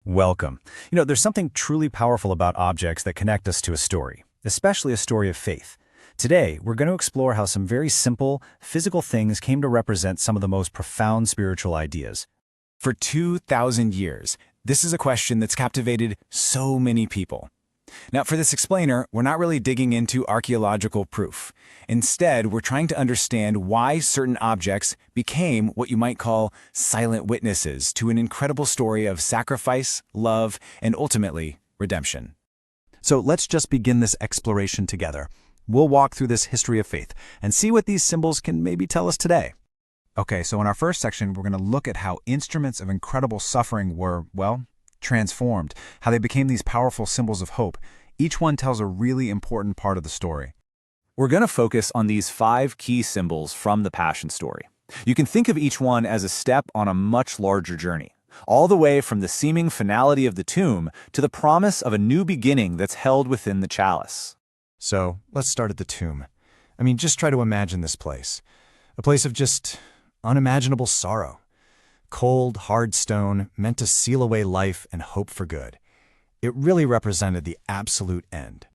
Welcome. There's something truly powerful about objects that connect us to a story, especially a story of faith. Today, we're going to explore how some very simple, physical things came to represent some of the most profound spiritual ideas. For 2,000 years, this is a question that's captivated so many people. Now, for this explainer, we're not really digging into archaeological proof. Instead, we're trying to understand why certain objects became what you might call silent witnesses to an incredible story of sacrifice, love, and ultimately, redemption. So let's just begin this exploration together. We'll walk through this history of faith and see what these symbols can maybe tell us today. Okay, so in our first section, we're going to look at how instruments of incredible suffering were, transformed, how they became these powerful symbols of hope. Each one tells a really important part of the story. We're going to focus on these 5 key symbols from the Passion story. You can think of each one as a step on a much larger journey, all the way from the seeming finality of the tomb to the promise of a new beginning that's held within the chalice. So, let's start at the tomb. Just try to imagine this place. A place of just unimaginable sorrow. Cold, hard stone, meant to seal away life and hope for good. It really represented the absolute end.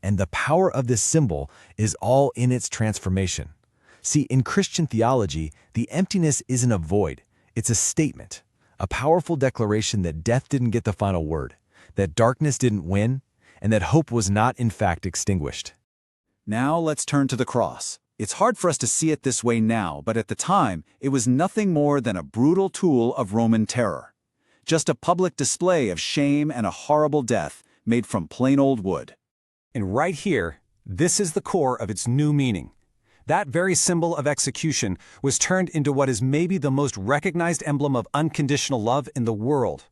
And the power of this symbol is all in its transformation. See, in Christian theology, the emptiness isn't a void. It's a statement, a powerful declaration that death didn't get the final word, that darkness didn't win, and that hope was not in fact extinguished. Now let's turn to the cross. It's hard for us to see it this way now, but at the time, it was nothing more than a brutal tool of Roman terror. Just a public display of shame and a horrible death made from plain old wood. And right here, this is the core of its new meaning. That very symbol of execution was turned into what is maybe the most recognized emblem of unconditional love in the world.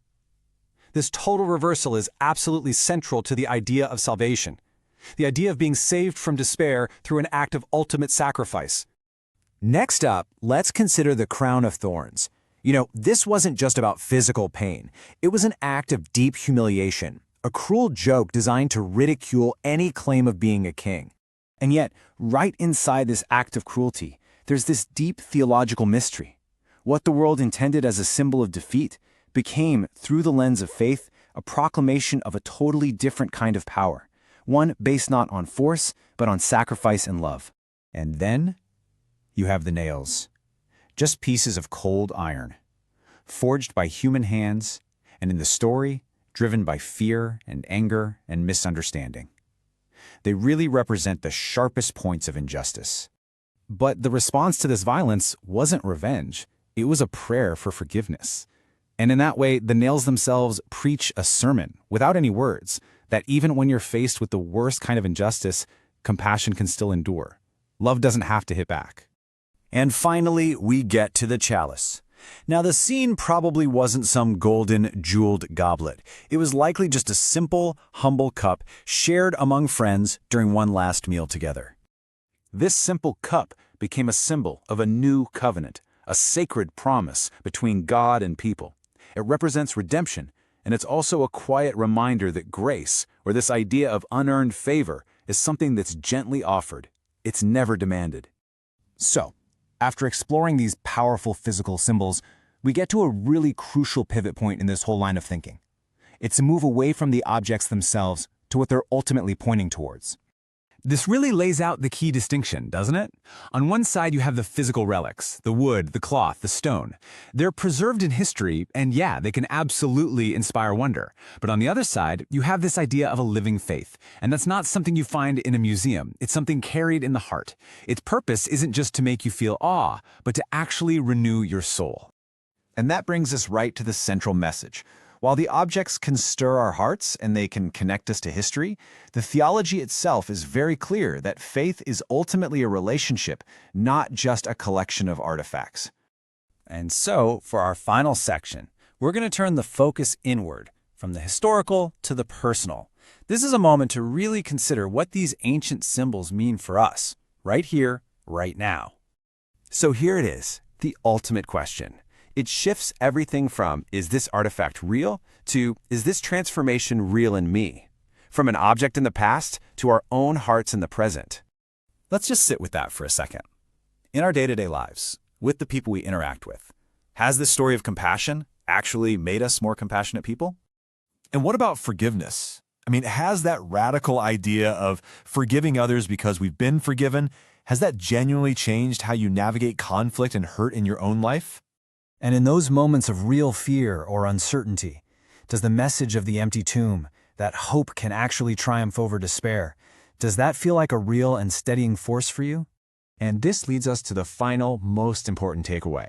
This total reversal is absolutely central to the idea of salvation. The idea of being saved from despair through an act of ultimate sacrifice. Next up, let's consider the crown of thorns. This wasn't just about physical pain. It was an act of deep humiliation, a cruel joke designed to ridicule any claim of being a king. And yet, right inside this act of cruelty, there's this deep theological mystery. What the world intended as a symbol of defeat became, through the lens of faith, a proclamation of a totally different kind of power. One based not on force, but on sacrifice and love. And then, you have the nails. Just pieces of cold iron, forged by human hands, and in the story, driven by fear and anger and misunderstanding. They really represent the sharpest points of injustice. But the response to this violence wasn't revenge. It was a prayer for forgiveness. And in that way, the nails themselves preach a sermon, without any words, that even when you're faced with the worst kind of injustice, compassion can still endure. Love doesn't have to hit back. And finally, we get to the chalice. Now, the scene probably wasn't some golden, jeweled goblet. It was likely just a simple, humble cup shared among friends during one last meal together. This simple cup became a symbol of a new covenant, a sacred promise between God and people. It represents redemption, and it's also a quiet reminder that grace, or this idea of unearned favor, is something that's gently offered. It's never demanded. So, after exploring these powerful physical symbols, we get to a really crucial pivot point in this whole line of thinking. It's a move away from the objects themselves to what they're ultimately pointing towards. This really lays out the key distinction, doesn't it? On one side, you have the physical relics, the wood, the cloth, the stone. They're preserved in history, and yeah, they can absolutely inspire wonder. But on the other side, you have this idea of a living faith, and that's not something you find in a museum. It's something carried in the heart. Its purpose isn't just to make you feel awe, but to actually renew your soul. And that brings us right to the central message. While the objects can stir our hearts and they can connect us to history, the theology itself is very clear that faith is ultimately a relationship, not just a collection of artifacts. And so, for our final section, we're going to turn the focus inward, from the historical to the personal. This is a moment to really consider what these ancient symbols mean for us, right here, right now. So here it is, the ultimate question. It shifts everything from, is this artifact real, to, is this transformation real in me? From an object in the past to our own hearts in the present. Let's just sit with that for a second. In our day-to-day lives, with the people we interact with, has this story of compassion actually made us more compassionate people? And what about forgiveness? I mean, has that radical idea of forgiving others because we've been forgiven, has that genuinely changed how you navigate conflict and hurt in your own life? And in those moments of real fear or uncertainty, does the message of the empty tomb, that hope can actually triumph over despair, does that feel like a real and steadying force for you? And this leads us to the final, most important takeaway.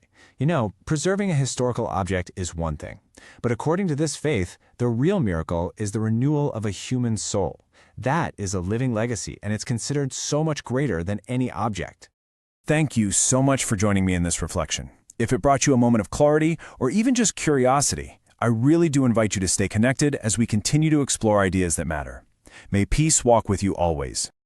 Preserving a historical object is one thing. But according to this faith, the real miracle is the renewal of a human soul. That is a living legacy, and it's considered so much greater than any object. Thank you so much for joining me in this reflection. If it brought you a moment of clarity or even just curiosity, I really do invite you to stay connected as we continue to explore ideas that matter. May peace walk with you always.